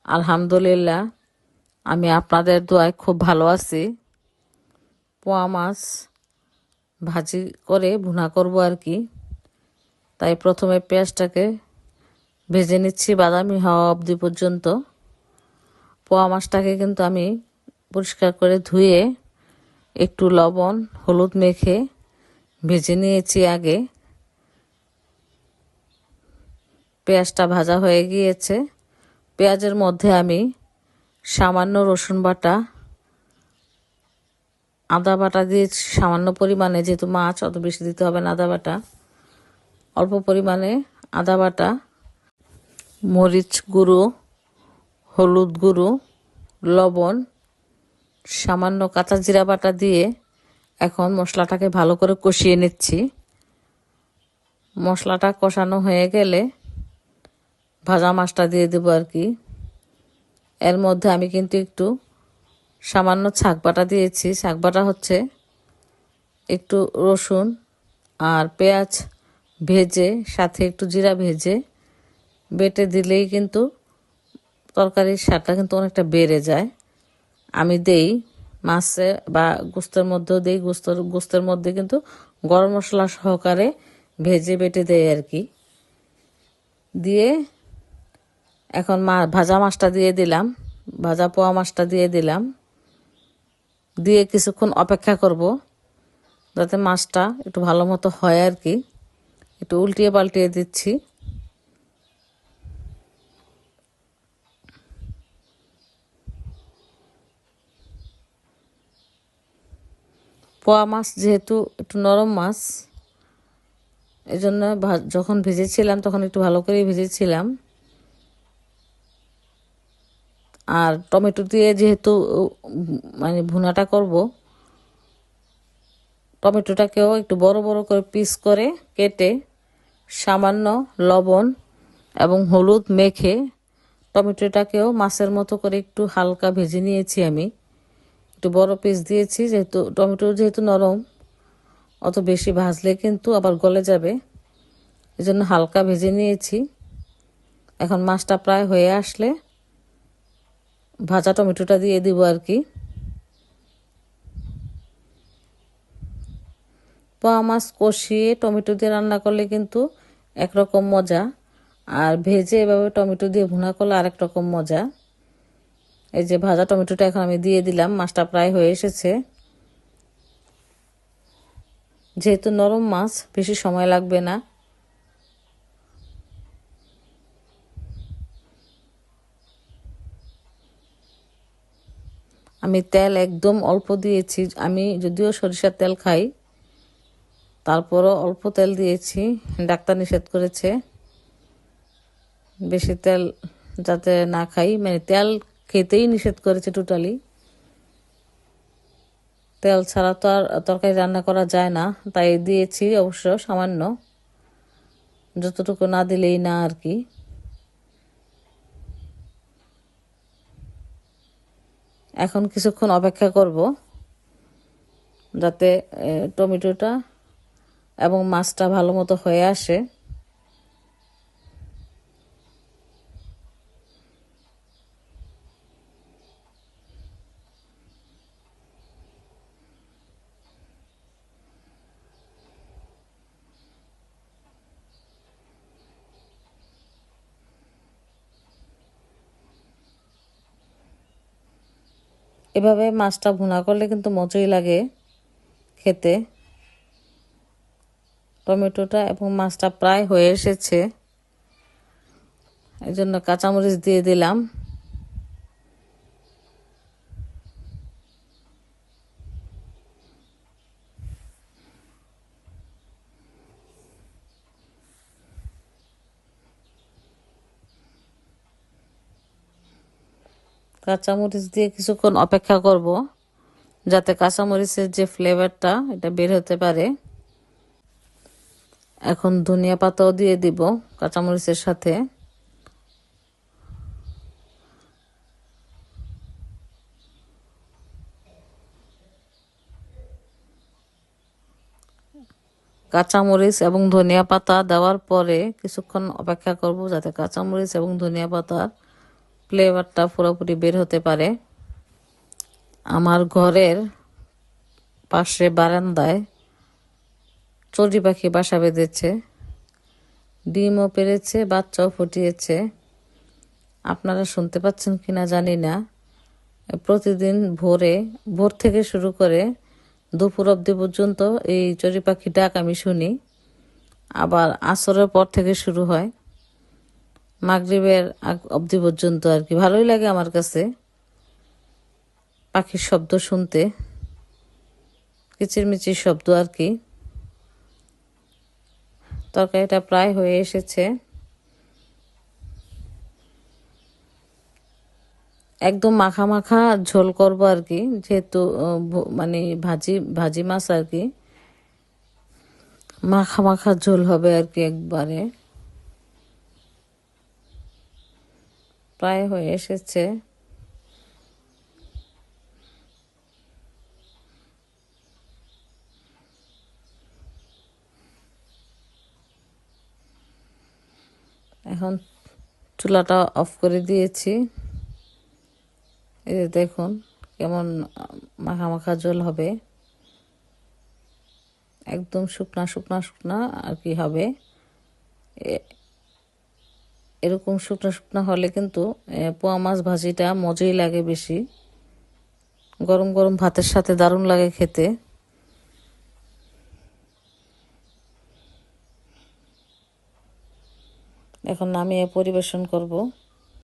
আলহামদুলিল্লাহ, আমি আপনাদের দোয়ায় খুব ভালো আছি। পোয়া মাছ ভাজি করে ভুনা করব আর কি। তাই প্রথমে পেঁয়াজটাকে ভেজে নিচ্ছি বাদামি হওয়া অবধি পর্যন্ত। পোয়া মাছটাকে কিন্তু আমি পরিষ্কার করে ধুয়ে একটু লবণ হলুদ মেখে ভেজে নিয়েছি আগে। পেঁয়াজটা ভাজা হয়ে গিয়েছে। পেঁয়াজের মধ্যে আমি সামান্য রসুন বাটা, আদা বাটা দিয়েছি সামান্য পরিমাণে, যেহেতু মাছ অত বেশি দিতে হবে না আদা বাটা। অল্প পরিমাণে আদা বাটা, মরিচ গুঁড়ো, হলুদ গুঁড়ো, লবণ, সামান্য কাঁচা জিরা বাটা দিয়ে এখন মশলাটাকে ভালো করে কষিয়ে নিচ্ছি। মশলাটা কষানো হয়ে গেলে ভাজা মাছটা দিয়ে দেবো আর কি। এর মধ্যে আমি কিন্তু একটু সামান্য শাক বাটা দিয়েছি। শাক বাটা হচ্ছে একটু রসুন আর পেঁয়াজ ভেজে সাথে একটু জিরা ভেজে বেটে দিলেই কিন্তু তরকারির স্বাদটা কিন্তু অনেকটা বেড়ে যায়। আমি দেই মাছে বা গোস্তের মধ্যেও দেই। গোস্তের মধ্যে কিন্তু গরম মশলা সহকারে ভেজে বেটে দেয় আর কি। দিয়ে এখন ভাজা মাছটা দিয়ে দিলাম, ভাজা পোয়া মাছটা দিয়ে দিলাম। দিয়ে কিছুক্ষণ অপেক্ষা করব যাতে মাছটা একটু ভালো মতো হয় আর কি। একটু উল্টিয়ে পাল্টিয়ে দিচ্ছি। পোয়া মাছ যেহেতু একটু নরম মাছ, এই জন্য যখন ভেজেছিলাম তখন একটু ভালো করেই ভেজেছিলাম। আর টমেটো দিয়ে যেহেতু মানে ভুনাটা করব, টমেটোটাকেও একটু বড় বড় করে পিস করে কেটে সামান্য লবণ এবং হলুদ মেখে টমেটোটাকেও মাছের মতো করে একটু হালকা ভেজে নিয়েছি আমি। একটু বড় পিস দিয়েছি যেহেতু টমেটো যেহেতু নরম, অত বেশি ভাজলে কিন্তু আবার গলে যাবে, এই জন্য হালকা ভেজে নিয়েছি। এখন মাছটা প্রায় হয়ে আসলে ভাজা টমেটোটা দিয়ে দিব আর কি। পোয়া মাছ কষিয়ে টমেটো দিয়ে রান্না করলে কিন্তু একরকম মজা, আর ভেজে এভাবে টমেটো দিয়ে ভুনা করলে আরেক রকম মজা। এই যে ভাজা টমেটোটা এখন আমি দিয়ে দিলাম। মাছটা প্রায় হয়ে এসেছে। যেহেতু নরম মাছ বেশি সময় লাগবে না। আমি তেল একদম অল্প দিয়েছি। আমি যদিও সরিষার তেল খাই, তারপরও অল্প তেল দিয়েছি। ডাক্তার নিষেধ করেছে বেশি তেল যাতে না খাই, মানে তেল খেতেই নিষেধ করেছে টোটালি। তেল ছাড়া তো আর তরকারি রান্না করা যায় না, তাই দিয়েছি অবশ্য সামান্য, যতটুকু না দিলেই না আর কি। এখন কিছুক্ষণ অপেক্ষা করব যাতে টমেটোটা এবং মাছটা ভালো মতো হয়ে আসে। এভাবে মাছটা ভুনা করলে কিন্তু মজাই লাগে খেতে। টমেটোটা এবং মাছটা প্রায় হয়ে এসেছে, এই জন্য কাঁচামরিচ দিয়ে দিলাম। কাঁচামরিচ দিয়ে কিছুক্ষণ অপেক্ষা করব যাতে কাঁচামরিচের যে ফ্লেভারটা এটা বের হতে পারে। এখন ধনিয়া পাতাও দিয়ে দিব কাঁচামরিচের সাথে। কাঁচামরিচ এবং ধনিয়া পাতা দেওয়ার পরে কিছুক্ষণ অপেক্ষা করব যাতে কাঁচামরিচ এবং ধনিয়া পাতার ফ্লেভারটা পুরোপুরি বের হতে পারে। আমার ঘরের পাশে বারান্দায় চড়ুই পাখি বাসা বেঁধেছে, ডিমও পেড়েছে, বাচ্চাও ফুটিয়েছে। আপনারা শুনতে পাচ্ছেন কিনা জানি না। প্রতিদিন ভোর থেকে শুরু করে দুপুর অবধি পর্যন্ত এই চড়ুই পাখি ডাক আমি শুনি। আবার আসরের পর থেকে শুরু হয়, মাগরিবের অবধি পর্যন্ত আর কি। ভালোই লাগে আমার কাছে পাখির শব্দ শুনতে, কিচিরমিচির শব্দ আর কি। তরকারিটা প্রায় হয়ে এসেছে, একদম মাখা মাখা ঝোল করব আর কি, যেহেতু মানে ভাজি মাছ আর কি। মাখা মাখা ঝোল হবে আর কি একবারে। প্রায় হয়ে এসেছে। এখন চুলাটা অফ করে দিয়েছি। এই যে দেখুন কেমন মাখা মাখা ঝোল হবে, একদম শুকনা শুকনা শুকনা আর কি হবে। এরকম শুকনো শুকনো হলে কিন্তু পোয়া মাছ ভাজিটা মজাই লাগে বেশি। গরম গরম ভাতের সাথে দারুণ লাগে খেতে। এখন নামিয়ে পরিবেশন করব।